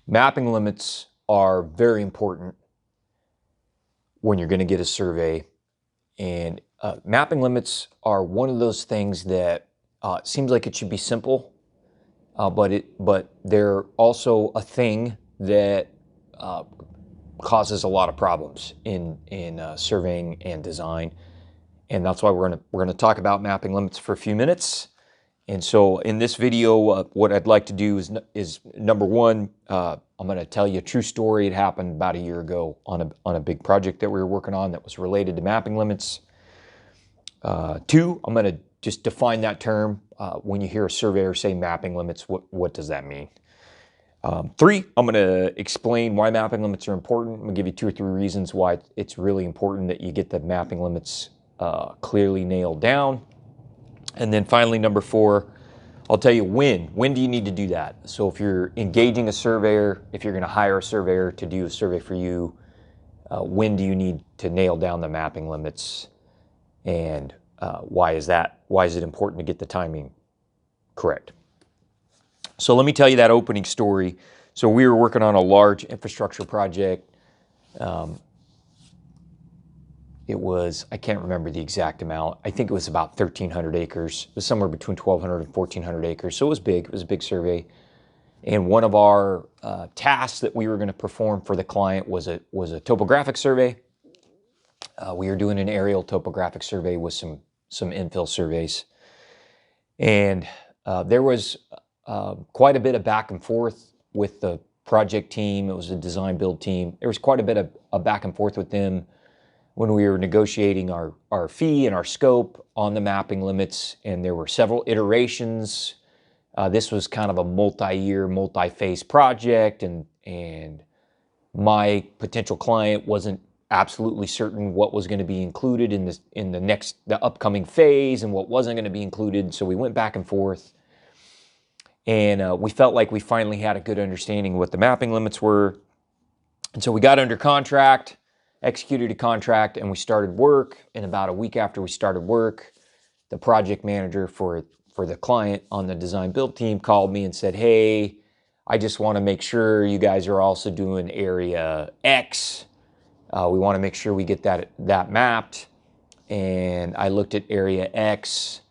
Mapping limits are very important when you're going to get a survey, and mapping limits are one of those things that seems like it should be simple, but they're also a thing that causes a lot of problems in surveying and design, and that's why we're gonna talk about mapping limits for a few minutes. And so in this video, what I'd like to do is number one, I'm going to tell you a true story. It happened about a year ago on a big project that we were working on that was related to mapping limits. Two, I'm going to just define that term. When you hear a surveyor say mapping limits, what does that mean? Three, I'm going to explain why mapping limits are important. I'm going to give you 2 or 3 reasons why it's really important that you get the mapping limits clearly nailed down. And then finally, number 4, I'll tell you when. When do you need to do that? So if you're engaging a surveyor, if you're going to hire a surveyor to do a survey for you, when do you need to nail down the mapping limits? And why is that? Why is it important to get the timing correct? So let me tell you that opening story. So we were working on a large infrastructure project. It was, I can't remember the exact amount. I think it was about 1,300 acres. It was somewhere between 1,200 and 1,400 acres. So it was big. It was a big survey. And one of our tasks that we were going to perform for the client was a topographic survey. We were doing an aerial topographic survey with some infill surveys. And there was quite a bit of back and forth with the project team. It was a design build team. There was quite a bit of back and forth with them when we were negotiating our fee and our scope on the mapping limits, and there were several iterations. This was kind of a multi-year, multi-phase project, and my potential client wasn't absolutely certain what was going to be included in the upcoming phase and what wasn't going to be included. So we went back and forth, and we felt like we finally had a good understanding of what the mapping limits were. And so we got under contract, executed a contract, and we started work. And about a week after we started work, the project manager for the client on the design build team called me and said, "Hey, I just want to make sure you guys are also doing area X. We want to make sure we get that mapped." And I looked at area X,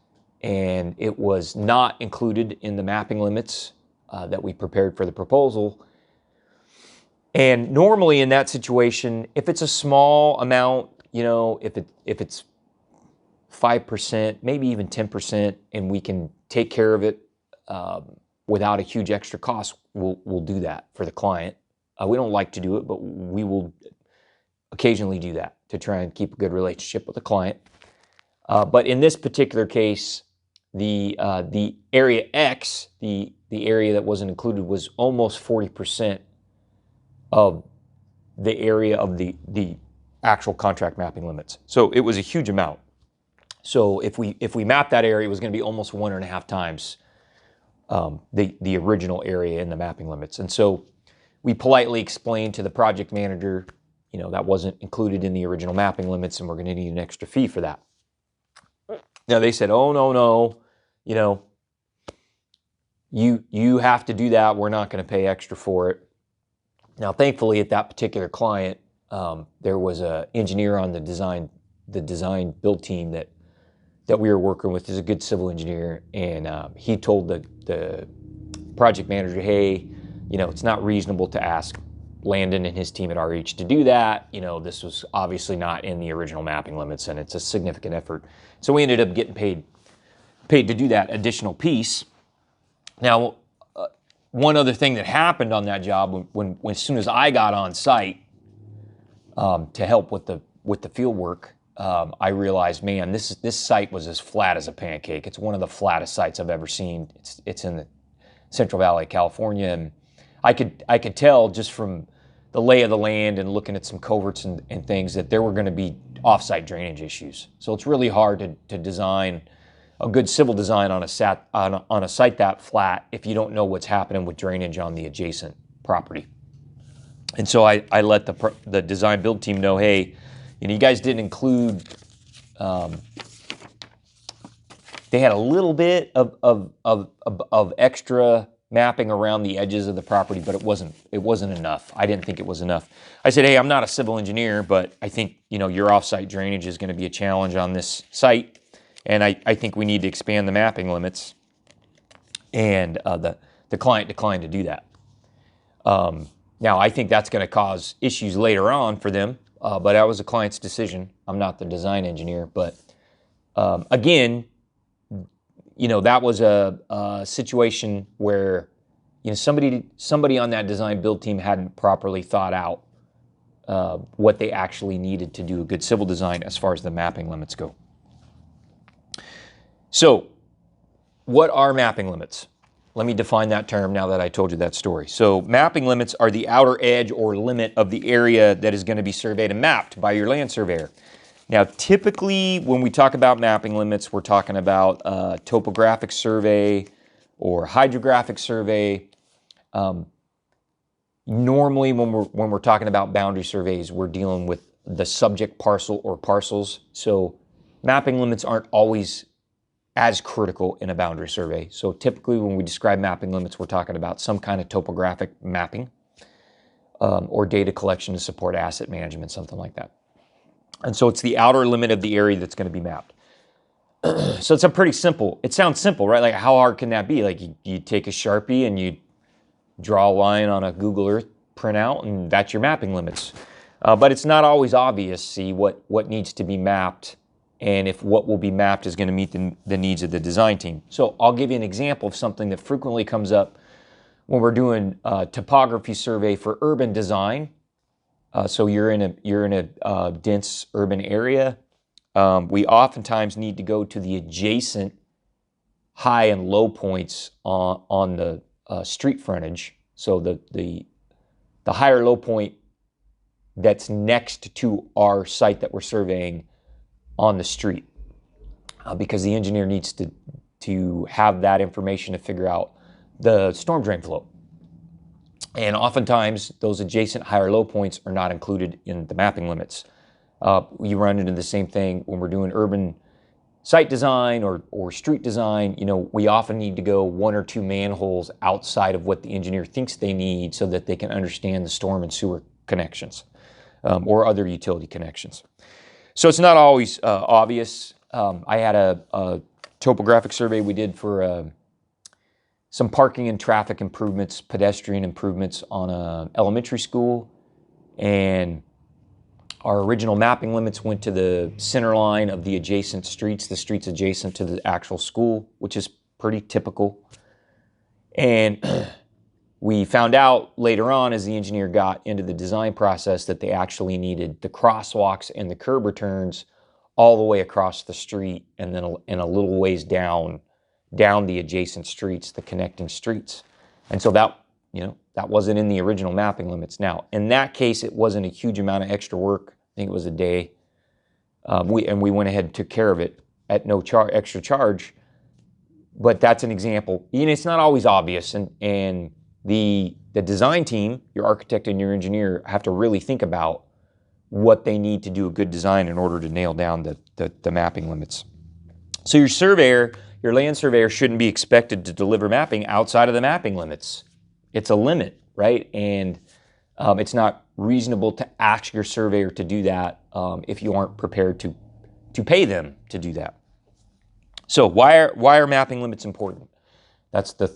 and it was not included in the mapping limits that we prepared for the proposal. And normally in that situation, if it's a small amount, if it's 5%, maybe even 10%, and we can take care of it without a huge extra cost, we'll do that for the client. We don't like to do it, but we will occasionally do that to try and keep a good relationship with the client. But in this particular case, the area X, the area that wasn't included, was almost 40% of the area of the actual contract mapping limits. So it was a huge amount. So if we mapped that area, it was going to be almost 1.5 times the original area in the mapping limits. And so we politely explained to the project manager, that wasn't included in the original mapping limits, and we're going to need an extra fee for that. Now they said, "Oh, no, you have to do that. We're not going to pay extra for it." Now, thankfully, at that particular client, there was an engineer on the design build team that we were working with. He's a good civil engineer, and he told the project manager, "Hey, it's not reasonable to ask Landon and his team at RH to do that. This was obviously not in the original mapping limits, and it's a significant effort." So we ended up getting paid to do that additional piece. Now, one other thing that happened on that job, when as soon as I got on site to help with the field work, I realized, man, this site was as flat as a pancake. It's one of the flattest sites I've ever seen. It's in the Central Valley of California, and I could tell just from the lay of the land and looking at some culverts and things that there were going to be off-site drainage issues. So it's really hard to design a good civil design on a site that flat if you don't know what's happening with drainage on the adjacent property. And so I let the design build team know, "Hey, you guys didn't include." They had a little bit of extra mapping around the edges of the property, but it wasn't enough. I didn't think it was enough. I said, hey, I'm not a civil engineer, but I think, you know, your offsite drainage is going to be a challenge on this site, and I think we need to expand the mapping limits. And the client declined to do that. Now, I think that's going to cause issues later on for them, but that was the client's decision. I'm not the design engineer, but again, you know, that was a situation where, you know, somebody on that design build team hadn't properly thought out what they actually needed to do a good civil design as far as the mapping limits go. So, what are mapping limits? Let me define that term now that I told you that story. So, mapping limits are the outer edge or limit of the area that is going to be surveyed and mapped by your land surveyor. Now, typically, when we talk about mapping limits, we're talking about a topographic survey or hydrographic survey. Normally, when we're talking about boundary surveys, we're dealing with the subject parcel or parcels. So, mapping limits aren't always as critical in a boundary survey. So, typically, when we describe mapping limits, we're talking about some kind of topographic mapping or data collection to support asset management, something like that. And so it's the outer limit of the area that's going to be mapped. So it's a pretty simple, it sounds simple, right? Like how hard can that be? Like you take a Sharpie and you draw a line on a Google Earth printout and that's your mapping limits. But it's not always obvious, see, what needs to be mapped and if what will be mapped is going to meet the needs of the design team. So I'll give you an example of something that frequently comes up when we're doing a topography survey for urban design. So you're in a dense urban area. We oftentimes need to go to the adjacent high and low points on the street frontage. So the higher low point that's next to our site that we're surveying on the street, because the engineer needs to have that information to figure out the storm drain flow. And oftentimes, those adjacent higher low points are not included in the mapping limits. You run into the same thing when we're doing urban site design or street design. You know, we often need to go 1 or 2 manholes outside of what the engineer thinks they need so that they can understand the storm and sewer connections or other utility connections. So it's not always obvious. I had a topographic survey we did for some parking and traffic improvements, pedestrian improvements on an elementary school. And our original mapping limits went to the center line of the adjacent streets, the streets adjacent to the actual school, which is pretty typical. And we found out later on as the engineer got into the design process that they actually needed the crosswalks and the curb returns all the way across the street and then a little ways down the adjacent streets, the connecting streets. And so that wasn't in the original mapping limits. Now, in that case, it wasn't a huge amount of extra work. I think it was a day. We went ahead and took care of it at no extra charge. But that's an example. You know, it's not always obvious. And the design team, your architect and your engineer, have to really think about what they need to do a good design in order to nail down the mapping limits. So your surveyor, your land surveyor shouldn't be expected to deliver mapping outside of the mapping limits. It's a limit, right? And it's not reasonable to ask your surveyor to do that if you aren't prepared to pay them to do that. So why are mapping limits important? That's the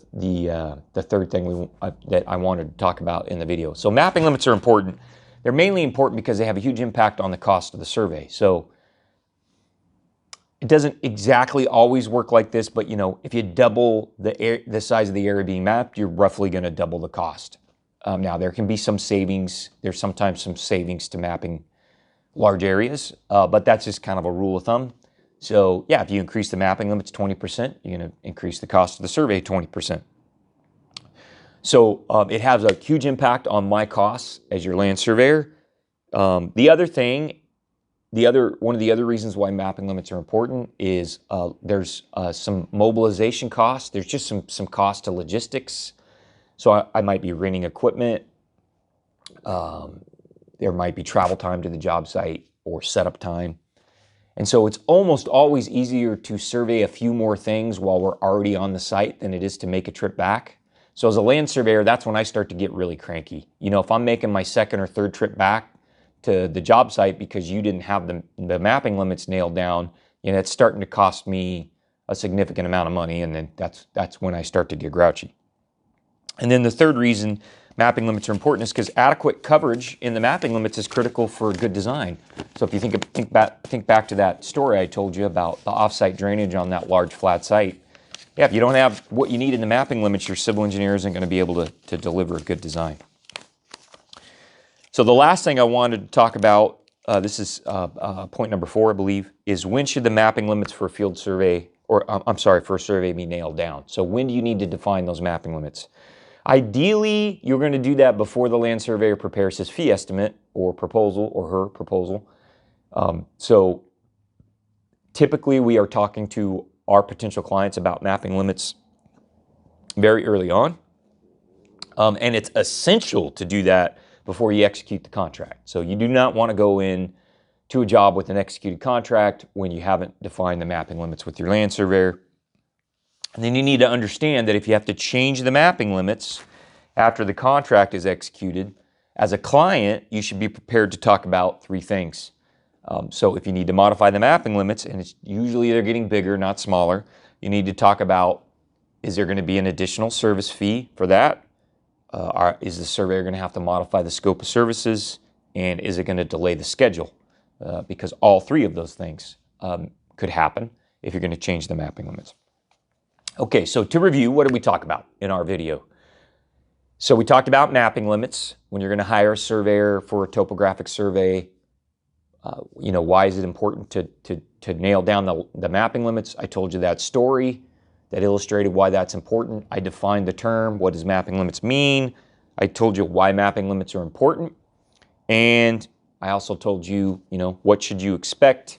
third thing that I wanted to talk about in the video. So mapping limits are important. They're mainly important because they have a huge impact on the cost of the survey. So it doesn't exactly always work like this, but you know, if you double the size of the area being mapped, you're roughly going to double the cost. Now, there can be some savings. There's sometimes some savings to mapping large areas, but that's just kind of a rule of thumb. So yeah, if you increase the mapping limits 20%, you're going to increase the cost of the survey 20%. So it has a huge impact on my costs as your land surveyor. One of the other reasons why mapping limits are important is there's some mobilization costs. There's just some cost to logistics. So I might be renting equipment. There might be travel time to the job site or setup time. And so it's almost always easier to survey a few more things while we're already on the site than it is to make a trip back. So as a land surveyor, that's when I start to get really cranky. You know, if I'm making my second or third trip back to the job site because you didn't have the mapping limits nailed down, you know, it's starting to cost me a significant amount of money, and then that's when I start to get grouchy. And then the third reason mapping limits are important is because adequate coverage in the mapping limits is critical for good design. So if you think back to that story I told you about the offsite drainage on that large flat site, yeah, if you don't have what you need in the mapping limits, your civil engineer isn't going to be able to deliver a good design. So the last thing I wanted to talk about, this is point number 4, I believe, is when should the mapping limits for a field survey, or I'm sorry, for a survey be nailed down? So when do you need to define those mapping limits? Ideally, you're going to do that before the land surveyor prepares his fee estimate or proposal, or her proposal. So typically we are talking to our potential clients about mapping limits very early on. And it's essential to do that before you execute the contract. So you do not want to go in to a job with an executed contract when you haven't defined the mapping limits with your land surveyor. And then you need to understand that if you have to change the mapping limits after the contract is executed, as a client, you should be prepared to talk about 3 things. So if you need to modify the mapping limits, and it's usually they're getting bigger, not smaller, you need to talk about, is there going to be an additional service fee for that? Is the surveyor going to have to modify the scope of services? And is it going to delay the schedule? Because all 3 of those things could happen if you're going to change the mapping limits. Okay, so to review, what did we talk about in our video? So we talked about mapping limits. When you're going to hire a surveyor for a topographic survey, you know, why is it important to nail down the mapping limits? I told you that story that illustrated why that's important. I defined the term. What does mapping limits mean? I told you why mapping limits are important. And I also told you, you know, what should you expect?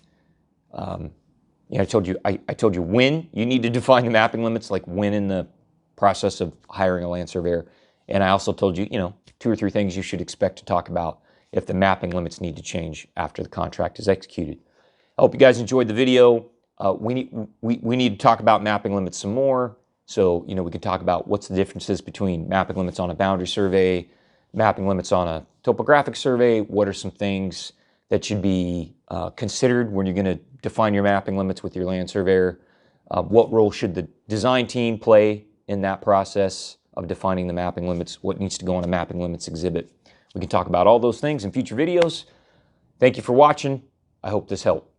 I told you when you need to define the mapping limits, like when in the process of hiring a land surveyor. And I also told you, you know, 2 or 3 things you should expect to talk about if the mapping limits need to change after the contract is executed. I hope you guys enjoyed the video. We need to talk about mapping limits some more. So, you know, we can talk about what's the differences between mapping limits on a boundary survey, mapping limits on a topographic survey. What are some things that should be considered when you're going to define your mapping limits with your land surveyor? What role should the design team play in that process of defining the mapping limits? What needs to go on a mapping limits exhibit? We can talk about all those things in future videos. Thank you for watching. I hope this helped.